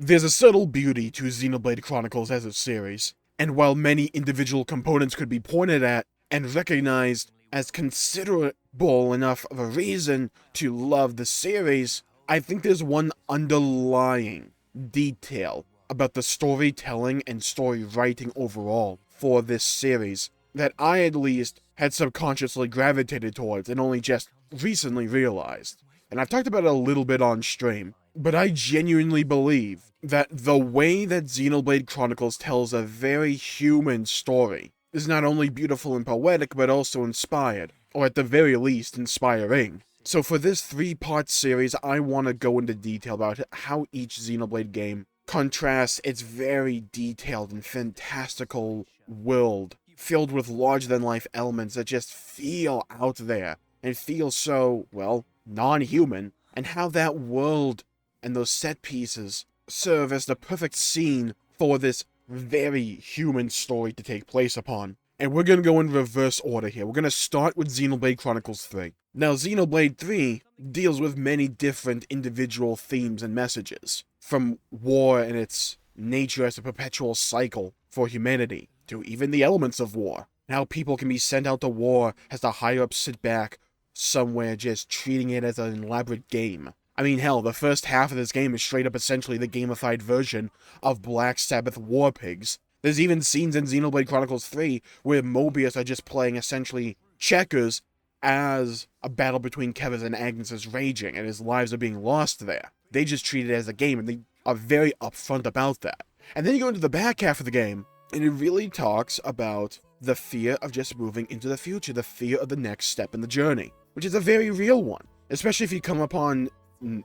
There's a subtle beauty to Xenoblade Chronicles as a series, and while many individual components could be pointed at and recognized as considerable enough of a reason to love the series, I think there's one underlying detail about the storytelling and story writing overall for this series that I at least had subconsciously gravitated towards and only just recently realized. And I've talked about it a little bit on stream, but I genuinely believe that the way that Xenoblade Chronicles tells a very human story is not only beautiful and poetic, but also inspired, or at the very least, inspiring. So for this 3-part series, I want to go into detail about how each Xenoblade game contrasts its very detailed and fantastical world, filled with larger-than-life elements that just feel out there, and feel so, well, non-human, and how that world and those set pieces serve as the perfect scene for this very human story to take place upon. And we're going to go in reverse order here. We're going to start with Xenoblade Chronicles 3. Now, Xenoblade 3 deals with many different individual themes and messages, from war and its nature as a perpetual cycle for humanity, to even the elements of war. How people can be sent out to war as the higher-ups sit back somewhere just treating it as an elaborate game. I mean, hell, the first half of this game is straight up essentially the gamified version of Black Sabbath War Pigs. There's even scenes in Xenoblade Chronicles 3 where Mobius are just playing essentially checkers as a battle between Kevin and Agnes is raging and his lives are being lost there. They just treat it as a game and they are very upfront about that. And then you go into the back half of the game and it really talks about the fear of just moving into the future, the fear of the next step in the journey, which is a very real one, especially if you come upon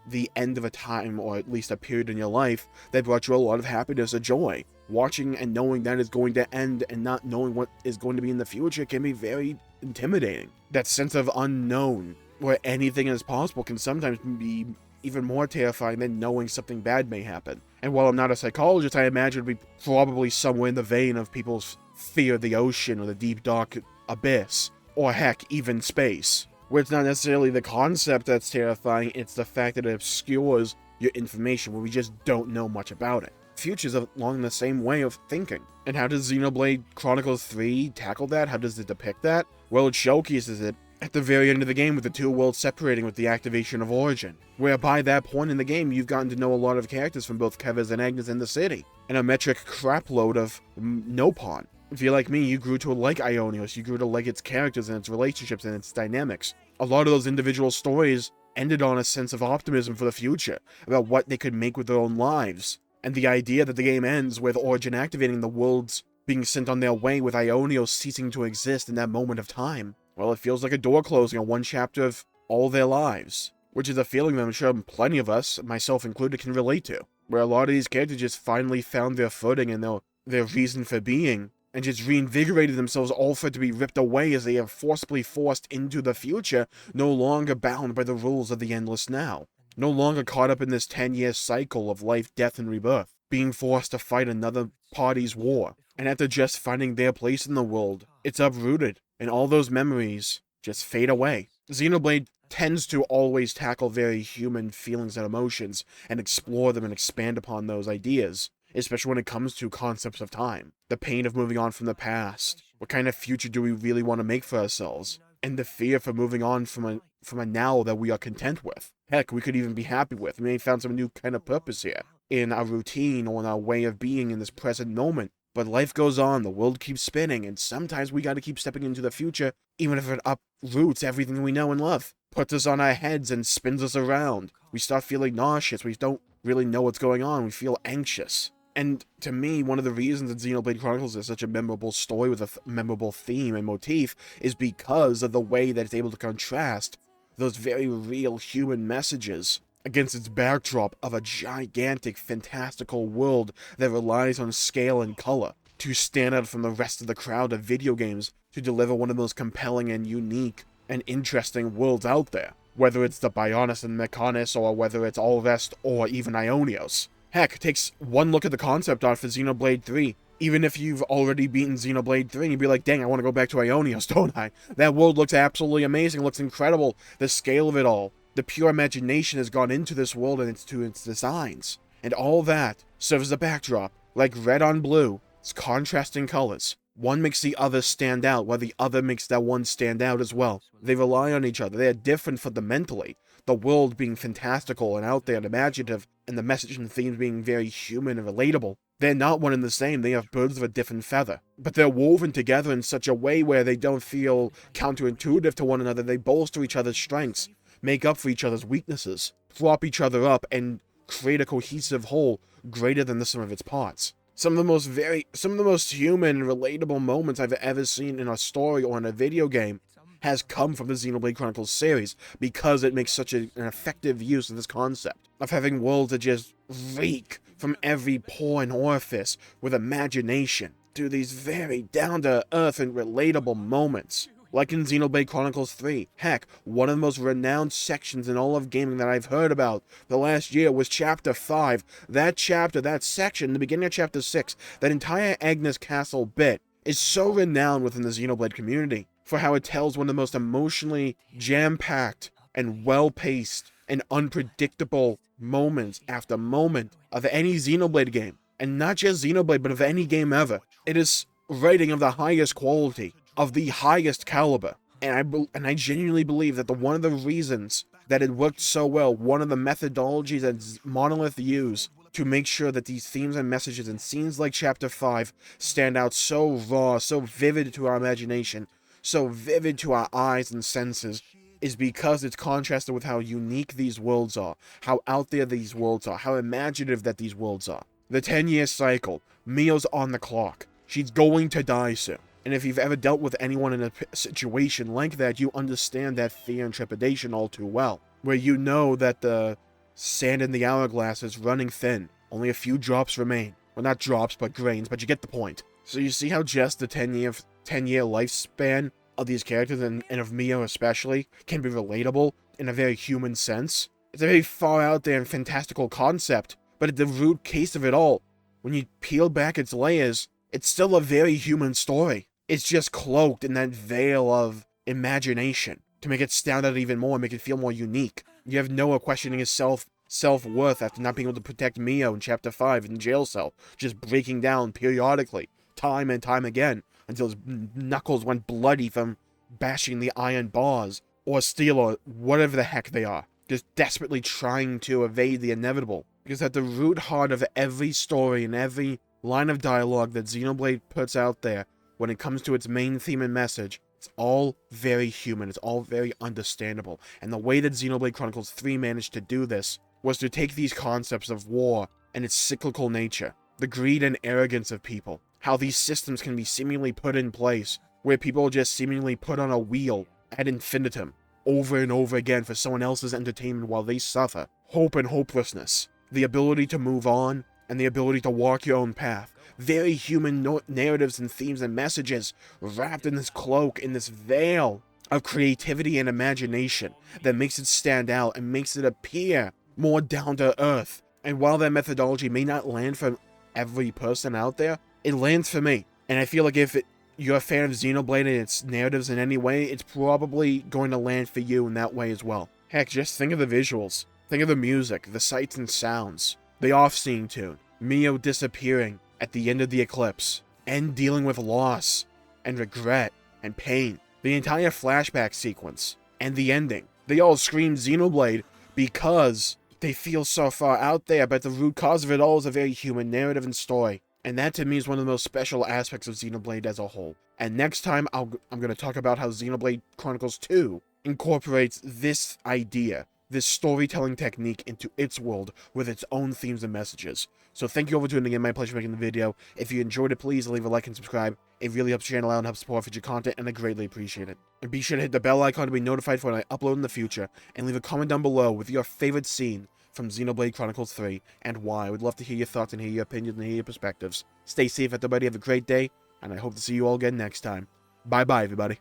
the end of a time, or at least a period in your life, that brought you a lot of happiness or joy. Watching and knowing that is going to end and not knowing what is going to be in the future can be very intimidating. That sense of unknown, where anything is possible, can sometimes be even more terrifying than knowing something bad may happen. And while I'm not a psychologist, I imagine it would be probably somewhere in the vein of people's fear of the ocean or the deep dark abyss, or heck, even space. Where it's not necessarily the concept that's terrifying, it's the fact that it obscures your information, where we just don't know much about it. Future's along the same way of thinking. And how does Xenoblade Chronicles 3 tackle that? How does it depict that? Well, it showcases it at the very end of the game with the two worlds separating with the activation of Origin, where by that point in the game, you've gotten to know a lot of characters from both Kevin and Agnes in the city, and a metric crapload of Nopon. If you're like me, you grew to like Ionios, you grew to like its characters and its relationships and its dynamics. A lot of those individual stories ended on a sense of optimism for the future, about what they could make with their own lives. And the idea that the game ends with Origin activating the worlds being sent on their way with Ionios ceasing to exist in that moment of time. Well, it feels like a door closing on one chapter of all their lives, which is a feeling that I'm sure plenty of us, myself included, can relate to, where a lot of these characters just finally found their footing and their reason for being, and just reinvigorated themselves, all for it to be ripped away as they are forcibly forced into the future, no longer bound by the rules of the endless now. No longer caught up in this 10-year cycle of life, death, and rebirth, being forced to fight another party's war. And after just finding their place in the world, it's uprooted, and all those memories just fade away. Xenoblade tends to always tackle very human feelings and emotions, and explore them and expand upon those ideas, especially when it comes to concepts of time. The pain of moving on from the past. What kind of future do we really want to make for ourselves? And the fear for moving on from a now that we are content with. Heck, we could even be happy with. We may have found some new kind of purpose here, in our routine or in our way of being in this present moment. But life goes on, the world keeps spinning, and sometimes we gotta keep stepping into the future, even if it uproots everything we know and love. Puts us on our heads and spins us around. We start feeling nauseous, we don't really know what's going on, we feel anxious. And to me, one of the reasons that Xenoblade Chronicles is such a memorable story with a memorable theme and motif is because of the way that it's able to contrast those very real human messages against its backdrop of a gigantic, fantastical world that relies on scale and color to stand out from the rest of the crowd of video games to deliver one of the most compelling and unique and interesting worlds out there, whether it's the Bionis and Mechonis, or whether it's Alvest, or even Ionios. Heck, it takes one look at the concept art for Xenoblade 3. Even if you've already beaten Xenoblade 3, you'd be like, dang, I want to go back to Ionios, don't I? That world looks absolutely amazing, looks incredible, the scale of it all. The pure imagination has gone into this world and into its designs. And all that serves as a backdrop, like red on blue. It's contrasting colors. One makes the other stand out, while the other makes that one stand out as well. They rely on each other. They are different fundamentally. The world being fantastical and out there and imaginative, and the message and themes being very human and relatable. They're not one and the same. They have birds of a different feather. But they're woven together in such a way where they don't feel counterintuitive to one another. They bolster each other's strengths, make up for each other's weaknesses, prop each other up, and create a cohesive whole greater than the sum of its parts. Some of the most human and relatable moments I've ever seen in a story or in a video game has come from the Xenoblade Chronicles series, because it makes such an effective use of this concept of having worlds that just reek from every pore and orifice with imagination to these very down-to-earth and relatable moments. Like in Xenoblade Chronicles 3. Heck, one of the most renowned sections in all of gaming that I've heard about the last year was Chapter 5. That chapter, that section, the beginning of Chapter 6, that entire Agnes Castle bit, is so renowned within the Xenoblade community for how it tells one of the most emotionally jam-packed and well-paced and unpredictable moments after moment of any Xenoblade game. And not just Xenoblade, but of any game ever. It is writing of the highest quality, of the highest caliber, and I genuinely believe that one of the reasons that it worked so well, one of the methodologies that Monolith used to make sure that these themes and messages and scenes like Chapter 5 stand out so raw, so vivid to our imagination, so vivid to our eyes and senses, is because it's contrasted with how unique these worlds are, how out there these worlds are, how imaginative that these worlds are. The 10-year cycle, Mio's on the clock. She's going to die soon. And if you've ever dealt with anyone in a situation like that, you understand that fear and trepidation all too well. Where you know that the sand in the hourglass is running thin. Only a few drops remain. Well, not drops, but grains, but you get the point. So you see how just the 10-year lifespan of these characters, and of Mio especially, can be relatable in a very human sense? It's a very far out there and fantastical concept, but at the root case of it all, when you peel back its layers, it's still a very human story. It's just cloaked in that veil of imagination to make it stand out even more and make it feel more unique. You have Noah questioning his self-worth after not being able to protect Mio in Chapter 5 in the jail cell, just breaking down periodically, time and time again, until his knuckles went bloody from bashing the iron bars, or steel, or whatever the heck they are. Just desperately trying to evade the inevitable. Because at the root heart of every story and every line of dialogue that Xenoblade puts out there, when it comes to its main theme and message, it's all very human, it's all very understandable. And the way that Xenoblade Chronicles 3 managed to do this was to take these concepts of war and its cyclical nature, the greed and arrogance of people, how these systems can be seemingly put in place, where people just seemingly put on a wheel ad infinitum, over and over again for someone else's entertainment while they suffer. Hope and hopelessness, the ability to move on, and the ability to walk your own path. Very human narratives and themes and messages wrapped in this cloak, in this veil of creativity and imagination that makes it stand out and makes it appear more down to earth. And while that methodology may not land for every person out there, it lands for me. And I feel like if you're a fan of Xenoblade and its narratives in any way, it's probably going to land for you in that way as well. Heck, just think of the visuals. Think of the music, the sights and sounds, the off-scene tune, Mio disappearing at the end of the eclipse, and dealing with loss, and regret, and pain. The entire flashback sequence, and the ending. They all scream Xenoblade because they feel so far out there, but the root cause of it all is a very human narrative and story. And that to me is one of the most special aspects of Xenoblade as a whole. And next time, I'm going to talk about how Xenoblade Chronicles 2 incorporates this idea, this storytelling technique into its world with its own themes and messages. So thank you all for tuning in. My pleasure making the video. If you enjoyed it, please leave a like and subscribe. It really helps the channel out and helps support future content, and I greatly appreciate it. And be sure to hit the bell icon to be notified for when I upload in the future, and leave a comment down below with your favorite scene from Xenoblade Chronicles 3 and why. I would love to hear your thoughts and hear your opinions and hear your perspectives. Stay safe, everybody. Have a great day, and I hope to see you all again next time. Bye-bye, everybody.